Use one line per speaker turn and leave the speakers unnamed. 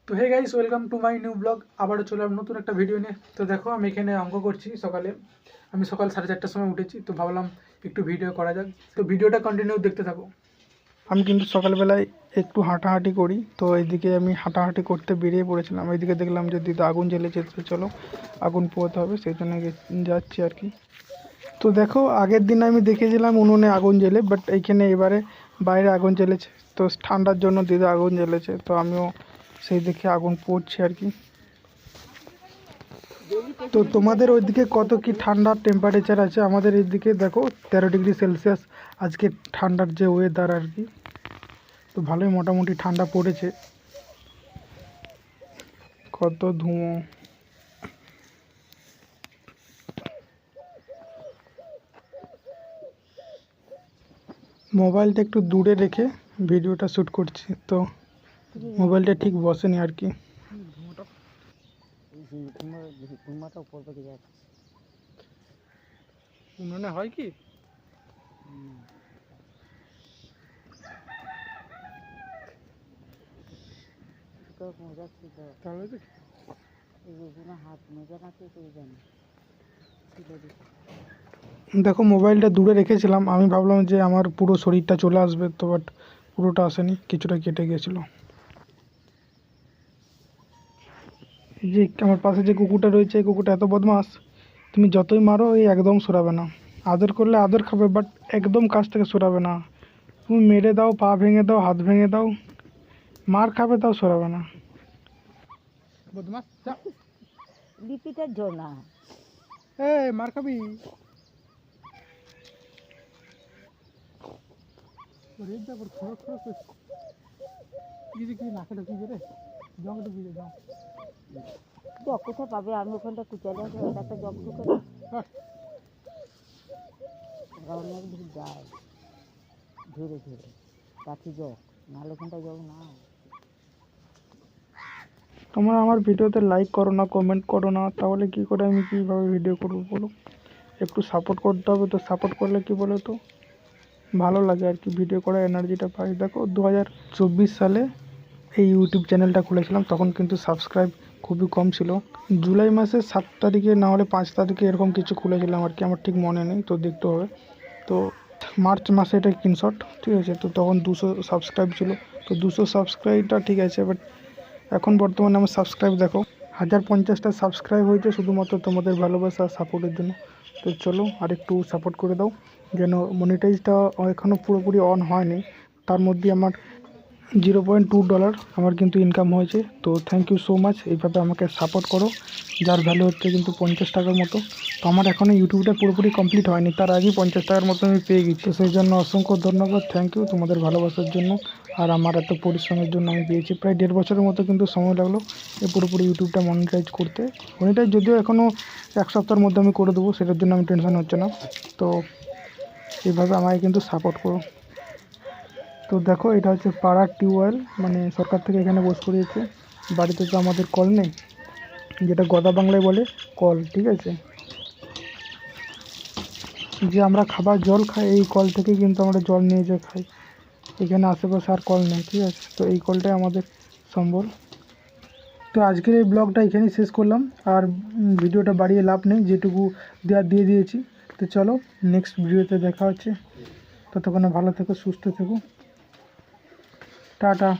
তো hey guys, welcome to my new blog. আবারও চললাম নতুন একটা ভিডিও নিয়ে। তো দেখো, আমি এখানে অঙ্ক করছি। আমি সকাল 4:30টার সময় উঠেছি, তো ভাবলাম একটু ভিডিও করা যাক। তো ভিডিওটা কন্টিনিউ দেখতে থাকো। আমি কিন্তু সকালবেলায় একটু হাঁটাহাঁটি করি, তো এইদিকে আমি হাঁটাহাঁটি করতে বেরিয়ে পড়েছিলাম। এইদিকে দেখলাম যে দিদা আগুন জ্বেলেছে, তো চলো আগুন পোয়াতে হবে, সেই জন্য যাচ্ছি আর কি। তো দেখো, আগের দিন আমি দেখেছিলাম উনুনে আগুন জ্বেলে, বাট এইখানে এবারে বাইরে আগুন জ্বেলেছে। তো ঠান্ডার জন্য দিদা আগুন জ্বেলেছে, তো আমিও সেই দেখে আগুন পোড়ছি আর কি। তো তোমাদের ওইদিকে কত কি ঠান্ডা টেম্পারেচার আছে? আমাদের এইদিকে দেখো 13 ডিগ্রি সেলসিয়াস আজকে ঠান্ডার যে ওয়েদার আর কি। তো ভালোই মোটামুটি ঠান্ডা পড়েছে। কত ধুঁয়ো! মোবাইলটা একটু দূরে রেখে ভিডিওটা শ্যুট করছি, তো মোবাইলটা ঠিক বসেনি আর কি। উনুনে হয় কি? দেখো, মোবাইলটা দূরে রেখেছিলাম, আমি ভাবলাম যে আমার পুরো শরীরটা চলে আসবে, তো বাট পুরোটা আসেনি, কিছুটা কেটে গিয়েছিল। এই যে আমার পাশে যে কুকুরটা রয়েছে, এই কুকুরটা এত বদমাস, তুমি যতই মারো এই একদম সরাবে না। আদর করলে আদর খাবে, বাট একদম কাছ থেকে সরাবে না। তুমি মেরে দাও, পা ভেঙে দাও, হাত ভেঙে দাও, মার খাবে, তাও সরাবে না। বদমাস
লিপিটার জন্য
মার খাবি।
জগ কোথায় পাবে? আমি ওখানটা কুচালে একটা জগ ঢুকে অনেক দূর যায় ধরে ধরে কাছে জগ, নাহলে ওখানটা জগ না।
তোমরা আমার ভিডিওতে লাইক করো না, কমেন্ট করো না, তাহলে কি করে আমি কীভাবে ভিডিও করবো বলো? একটু সাপোর্ট করতে হবে। তো সাপোর্ট করলে কি বলো তো, ভালো লাগে আর কি, ভিডিও করার এনার্জিটা পাই। দেখো, 2024 সালে এই ইউটিউব চ্যানেলটা খুলেছিলাম, তখন কিন্তু সাবস্ক্রাইব খুবই কম ছিল। জুলাই মাসের 7 তারিখে না হলে 5 তারিখে এরকম কিছু খুলেছিলাম আর কি, আমার ঠিক মনে নেই, তো দেখতে হবে। তো মার্চ মাসে এটা স্ক্রিনশট, ঠিক আছে। তো তখন 200 সাবস্ক্রাইব ছিল। তো 200 সাবস্ক্রাইবটা ঠিক আছে, বাট এখন বর্তমানে আমার সাবস্ক্রাইব দেখো 1050টা সাবস্ক্রাইব হয়েছে, শুধুমাত্র তোমাদের ভালোবাসা সাপোর্টের জন্য। তো চলো আর একটু সাপোর্ট করে দাও, যেন মনিটাইজটা এখনও পুরোপুরি অন হয়নি। তার মধ্যে আমার $0.2 আমার কিন্তু ইনকাম হয়েছে। তো থ্যাংক ইউ সো মাচ, এইভাবে আমাকে সাপোর্ট করো, যার ভ্যালু হচ্ছে কিন্তু 50 টাকার মতো। তো আমার এখনও ইউটিউবটা পুরোপুরি কমপ্লিট হয়নি, তার আগেই 50 টাকার মতো আমি পেয়ে গেছি। তো সেই জন্য অসংখ্য ধন্যবাদ, থ্যাংক ইউ তোমাদের ভালোবাসার জন্য আর আমার এত পরিশ্রমের জন্য আমি পেয়েছি। প্রায় 1.5 বছরের মতো কিন্তু সময় লাগলো এই পুরোপুরি ইউটিউবটা মনিটাইজ করতে। মনিটাইজ যদিও এখনও 1 সপ্তাহের মধ্যে আমি করে দেবো, সেটার জন্য আমি টেনশন হচ্ছে না। তো এইভাবে আমাকে কিন্তু সাপোর্ট করো। তো দেখো, এটা হচ্ছে পাড়ার টিউবওয়েল, মানে সরকার থেকে এখানে বস করিয়েছে। বাড়িতে তো আমাদের কল নেই, যেটা গদা বাংলায় বলে কল, ঠিক আছে। যে আমরা খাবার জল খাই, এই কল থেকে কিন্তু আমরা জল নিয়ে যে খাই। এখানে আশেপাশে আর কল নেই, ঠিক আছে। তো এই কলটাই আমাদের সম্বল। তো আজকের এই ব্লগটা এখানেই শেষ করলাম, আর ভিডিওটা বাড়িয়ে লাভ নেই, যেটুকু দেওয়ার দিয়ে দিয়েছি। তো চলো নেক্সট ভিডিওতে দেখা হচ্ছে, ততক্ষণে ভালো থেকো, সুস্থ থেকো, টাটা।